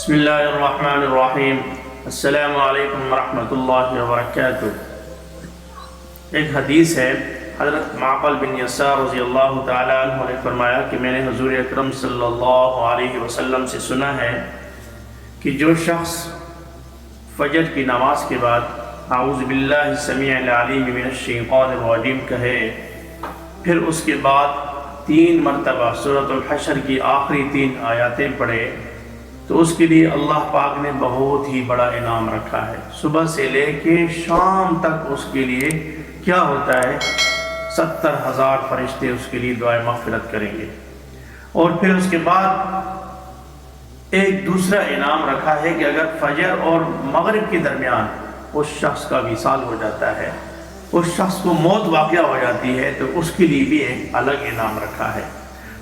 بسم اللہ الرحمن الرحیم۔ السلام علیکم ورحمۃ اللہ وبرکاتہ۔ ایک حدیث ہے، حضرت معقل بن یسار رضی اللہ تعالیٰ عنہ نے فرمایا کہ میں نے حضور اکرم صلی اللہ علیہ وسلم سے سنا ہے کہ جو شخص فجر کی نماز کے بعد اعوذ باللہ السمیع العلیم من الشیطان الرجیم کہے، پھر اس کے بعد 3 مرتبہ سورۃ الحشر کی آخری 3 آیاتیں پڑھے تو اس کے لیے اللہ پاک نے بہت ہی بڑا انعام رکھا ہے۔ صبح سے لے کے شام تک اس کے لیے کیا ہوتا ہے، 70,000 فرشتے اس کے لیے دعائے مغفرت کریں گے۔ اور پھر اس کے بعد ایک دوسرا انعام رکھا ہے کہ اگر فجر اور مغرب کے درمیان اس شخص کا وصال ہو جاتا ہے، اس شخص کو موت واقع ہو جاتی ہے، تو اس کے لیے بھی ایک الگ انعام رکھا ہے۔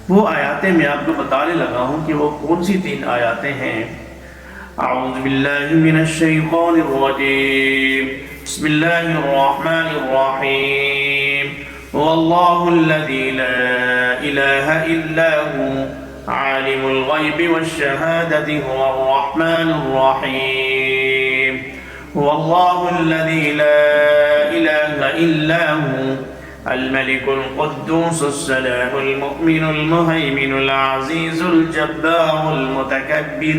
وہ آیاتیں میں آپ کو بتانے لگا ہوں کہ وہ کون سی 3 آیاتیں ہیں۔ اعوذ باللہ من الشیطان الرجیم، بسم اللہ الرحمن الرحیم، واللہ الذی لا الہ الا هو عالم الغیب والشہادۃ هو الرحمن الرحیم، واللہ الذی لا الہ الا هو الملك القدوس السلام المؤمن المهيمن العزيز الجبار المتكبر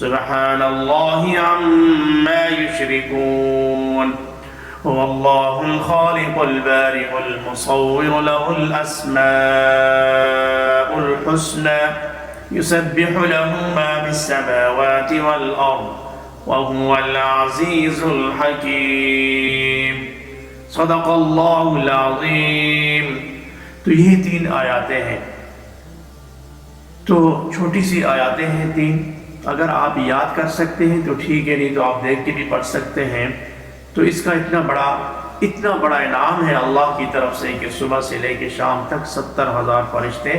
سبحان الله عما يشركون، هو الله الخالق البارئ المصور له الأسماء الحسنى يسبح له ما في السماوات والأرض وهو العزيز الحكيم، صدق اللہ العظیم۔ تو یہ 3 آیاتیں ہیں، تو چھوٹی سی آیاتیں ہیں 3۔ اگر آپ یاد کر سکتے ہیں تو ٹھیک ہے، نہیں تو آپ دیکھ کے بھی پڑھ سکتے ہیں۔ تو اس کا اتنا بڑا انعام ہے اللہ کی طرف سے کہ صبح سے لے کے شام تک 70,000 فرشتے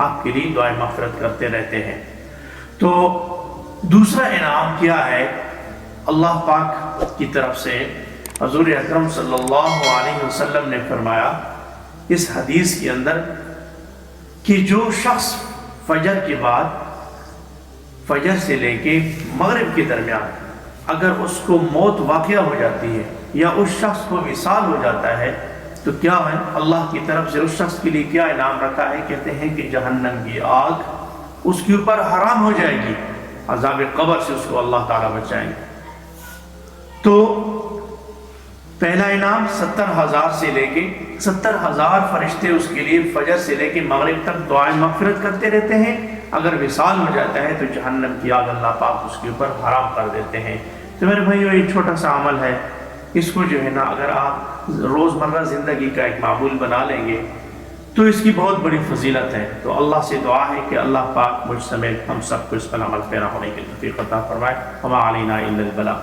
آپ کے لیے دعائے مغفرت کرتے رہتے ہیں۔ تو دوسرا انعام کیا ہے اللہ پاک کی طرف سے؟ حضور اکرم صلی اللہ علیہ وسلم نے فرمایا اس حدیث کے اندر کہ جو شخص فجر کے بعد، فجر سے لے کے مغرب کے درمیان اگر اس کو موت واقع ہو جاتی ہے یا اس شخص کو وصال ہو جاتا ہے، تو کیا ہے اللہ کی طرف سے اس شخص کے لیے کیا انعام رکھا ہے؟ کہتے ہیں کہ جہنم کی آگ اس کے اوپر حرام ہو جائے گی، عذاب قبر سے اس کو اللہ تعالیٰ بچائیں گے۔ تو پہلا انعام 70,000 سے لے کے 70,000 فرشتے اس کے لیے فجر سے لے کے مغرب تک دعائیں مغفرت کرتے رہتے ہیں۔ اگر وصال ہو جاتا ہے تو جہنم کی آگ اللہ پاک اس کے اوپر حرام کر دیتے ہیں۔ تو میرے بھائیو، یہ چھوٹا سا عمل ہے، اس کو جو ہے نا اگر آپ روزمرہ زندگی کا ایک معمول بنا لیں گے تو اس کی بہت بڑی فضیلت ہے۔ تو اللہ سے دعا ہے کہ اللہ پاک مجھ سمیت ہم سب کو اس پر عمل پیرا ہونے کی توفیق عطا فرمائے۔ وما علینا الا البلاغ۔